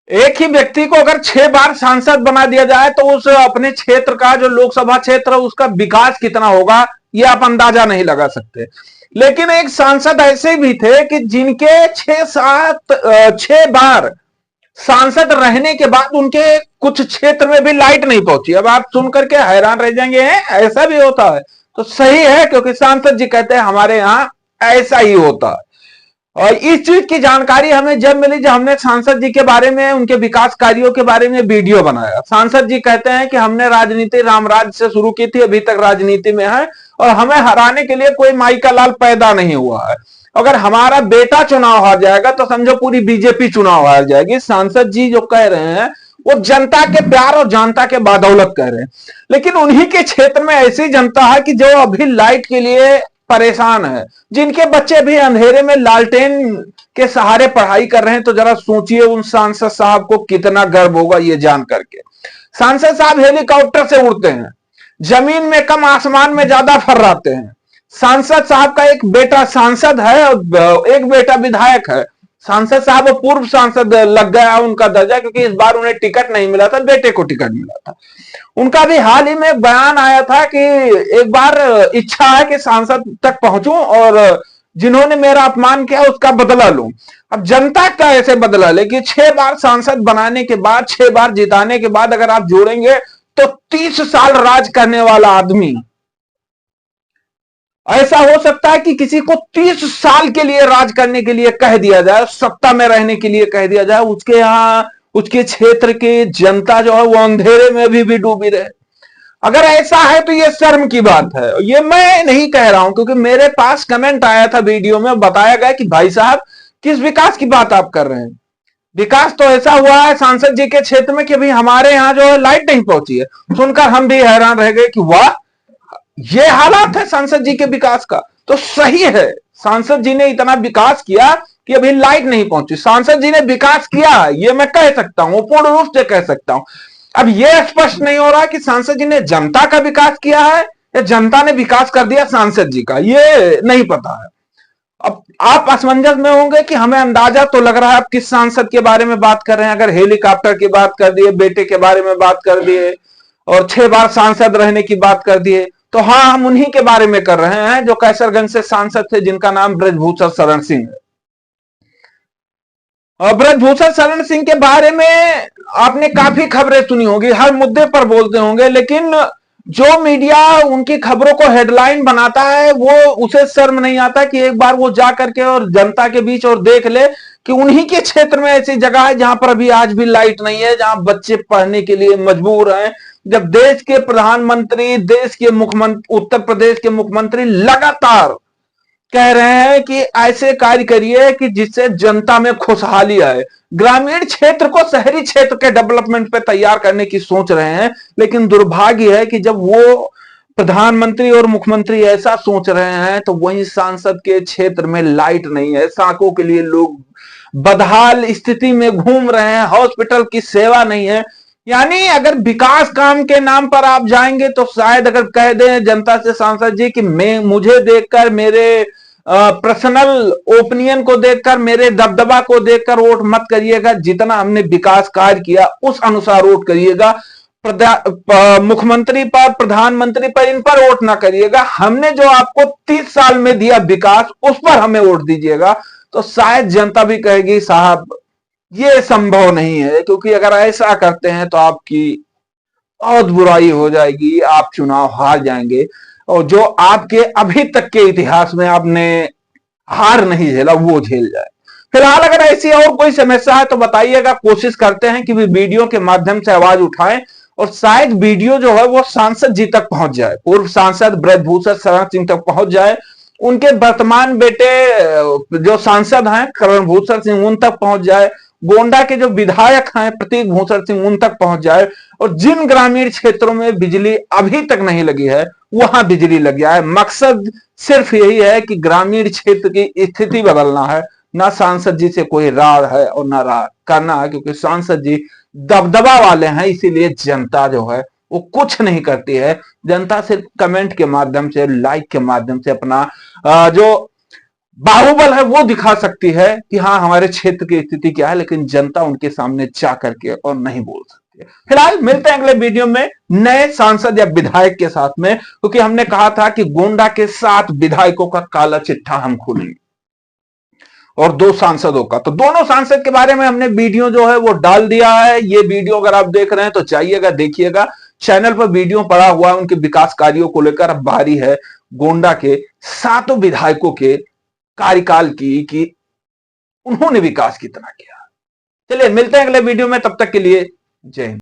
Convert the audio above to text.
एक ही व्यक्ति को अगर 6 बार सांसद बना दिया जाए तो उस अपने क्षेत्र का जो लोकसभा क्षेत्र है उसका विकास कितना होगा ये आप अंदाजा नहीं लगा सकते। लेकिन एक सांसद ऐसे भी थे कि जिनके 6 बार सांसद रहने के बाद उनके कुछ क्षेत्र में भी लाइट नहीं पहुंची। अब आप सुनकर के हैरान रह जाएंगे, हैं ऐसा भी होता है? तो सही है, क्योंकि सांसद जी कहते हैं हमारे यहां ऐसा ही होता है। और इस चीज की जानकारी हमें जब मिली जब हमने सांसद जी के बारे में, उनके विकास कार्यों के बारे में वीडियो बनाया। सांसद जी कहते हैं कि हमने राजनीति रामराज से शुरू की थी, अभी तक राजनीति में है और हमें हराने के लिए कोई माई का लाल पैदा नहीं हुआ है। अगर हमारा बेटा चुनाव हार जाएगा तो समझो पूरी बीजेपी चुनाव हार जाएगी। सांसद जी जो कह रहे हैं वो जनता के प्यार और जनता के बदौलत कह रहे हैं। लेकिन उन्हीं के क्षेत्र में ऐसी जनता है कि जो अभी लाइट के लिए परेशान है, जिनके बच्चे भी अंधेरे में लालटेन के सहारे पढ़ाई कर रहे हैं। तो जरा सोचिए उन सांसद साहब को कितना गर्व होगा ये जान करके। सांसद साहब हेलीकॉप्टर से उड़ते हैं, जमीन में कम आसमान में ज्यादा फर्राते हैं। सांसद साहब का एक बेटा सांसद है और एक बेटा विधायक है। सांसद साहब पूर्व सांसद लग गया उनका दर्जा, क्योंकि इस बार उन्हें टिकट नहीं मिला था, बेटे को टिकट मिला था। उनका भी हाल ही में बयान आया था कि एक बार इच्छा है कि सांसद तक पहुंचूं और जिन्होंने मेरा अपमान किया उसका बदला लूं। अब जनता का ऐसे बदला ले कि 6 बार सांसद बनाने के बाद, 6 बार जिताने के बाद अगर आप जोड़ेंगे तो 30 साल राज करने वाला आदमी, ऐसा हो सकता है कि किसी को 30 साल के लिए राज करने के लिए कह दिया जाए, सत्ता में रहने के लिए कह दिया जाए, उसके यहां उसके क्षेत्र की जनता जो है वो अंधेरे में भी डूबी रहे। अगर ऐसा है तो ये शर्म की बात है। ये मैं नहीं कह रहा हूं, क्योंकि मेरे पास कमेंट आया था, वीडियो में बताया गया कि भाई साहब किस विकास की बात आप कर रहे हैं। विकास तो ऐसा हुआ है सांसद जी के क्षेत्र में कि अभी हमारे यहां जो है लाइट नहीं पहुंची है। सुनकर हम भी हैरान रह गए कि वाह, ये हालात है सांसद जी के विकास का। तो सही है, सांसद जी ने इतना विकास किया कि अभी लाइट नहीं पहुंची। सांसद जी ने विकास किया ये मैं कह सकता हूं, पूर्ण रूप से कह सकता हूं। अब यह स्पष्ट नहीं हो रहा कि सांसद जी ने जनता का विकास किया है या जनता ने विकास कर दिया सांसद जी का, ये नहीं पता है। अब आप असमंजस में होंगे कि हमें अंदाजा तो लग रहा है आप किस सांसद के बारे में बात कर रहे हैं। अगर हेलीकॉप्टर की बात कर दिए, बेटे के बारे में बात कर दिए और 6 बार सांसद रहने की बात कर दिए, तो हाँ, हम उन्हीं के बारे में कर रहे हैं जो कैसरगंज से सांसद थे, जिनका नाम ब्रजभूषण शरण सिंह है। और ब्रजभूषण शरण सिंह के बारे में आपने काफी खबरें सुनी होगी, हर मुद्दे पर बोलते होंगे, लेकिन जो मीडिया उनकी खबरों को हेडलाइन बनाता है वो उसे शर्म नहीं आता कि एक बार वो जा करके और जनता के बीच और देख ले कि उन्हीं के क्षेत्र में ऐसी जगह है जहां पर अभी आज भी लाइट नहीं है, जहां बच्चे पढ़ने के लिए मजबूर हैं। जब देश के प्रधानमंत्री, देश के मुख्यमंत्री, उत्तर प्रदेश के मुख्यमंत्री लगातार कह रहे हैं कि ऐसे कार्य करिए कि जिससे जनता में खुशहाली आए, ग्रामीण क्षेत्र को शहरी क्षेत्र के डेवलपमेंट पे तैयार करने की सोच रहे हैं। लेकिन दुर्भाग्य है कि जब वो प्रधानमंत्री और मुख्यमंत्री ऐसा सोच रहे हैं तो वहीं सांसद के क्षेत्र में लाइट नहीं है, सड़कों के लिए लोग बदहाल स्थिति में घूम रहे हैं, हॉस्पिटल की सेवा नहीं है। यानी अगर विकास काम के नाम पर आप जाएंगे तो शायद अगर कह दें जनता से सांसद जी कि मैं, मुझे देखकर, मेरे पर्सनल ओपिनियन को देखकर, मेरे दबदबा को देखकर वोट मत करिएगा, जितना हमने विकास कार्य किया उस अनुसार वोट करिएगा। मुख्यमंत्री पर, प्रधानमंत्री पर, इन पर वोट ना करिएगा। हमने जो आपको 30 साल में दिया विकास उस पर हमें वोट दीजिएगा। तो शायद जनता भी कहेगी साहब ये संभव नहीं है, क्योंकि अगर ऐसा करते हैं तो आपकी बहुत बुराई हो जाएगी, आप चुनाव हार जाएंगे और जो आपके अभी तक के इतिहास में आपने हार नहीं झेला वो झेल जाए। फिलहाल अगर ऐसी और कोई समस्या है तो बताइएगा, कोशिश करते हैं कि वीडियो के माध्यम से आवाज उठाएं और शायद वीडियो जो है वो सांसद जी तक पहुंच जाए, पूर्व सांसद ब्रजभूषण शरण सिंह तक पहुंच जाए, उनके वर्तमान बेटे जो सांसद हैं करण भूषण सिंह उन तक पहुंच जाए, गोंडा के जो विधायक हैं प्रतीक भूषण सिंह उन तक पहुंच जाए और जिन ग्रामीण क्षेत्रों में बिजली अभी तक नहीं लगी है वहां बिजली लग जाए। मकसद सिर्फ यही है कि ग्रामीण क्षेत्र की स्थिति बदलना है, ना सांसद जी से कोई रार है और ना रार करना है, क्योंकि सांसद जी दबदबा वाले हैं, इसीलिए जनता जो है वो कुछ नहीं करती है। जनता सिर्फ कमेंट के माध्यम से, लाइक के माध्यम से अपना जो बाहुबल है वो दिखा सकती है कि हाँ हमारे क्षेत्र की स्थिति क्या है, लेकिन जनता उनके सामने जा करके और नहीं बोल सकती है। फिलहाल मिलते हैं अगले वीडियो में नए सांसद या विधायक के साथ में, क्योंकि हमने कहा था कि गोंडा के 7 विधायकों का काला चिट्ठा हम खोलेंगे और 2 सांसदों का। तो दोनों सांसद के बारे में हमने वीडियो जो है वो डाल दिया है। ये वीडियो अगर आप देख रहे हैं तो जाइएगा देखिएगा, चैनल पर वीडियो पड़ा हुआ है उनके विकास कार्यों को लेकर। अब बारी है गोंडा के 7 विधायकों के कार्यकाल की कि उन्होंने विकास कितना किया। चलिए मिलते हैं अगले वीडियो में, तब तक के लिए जय हिंद।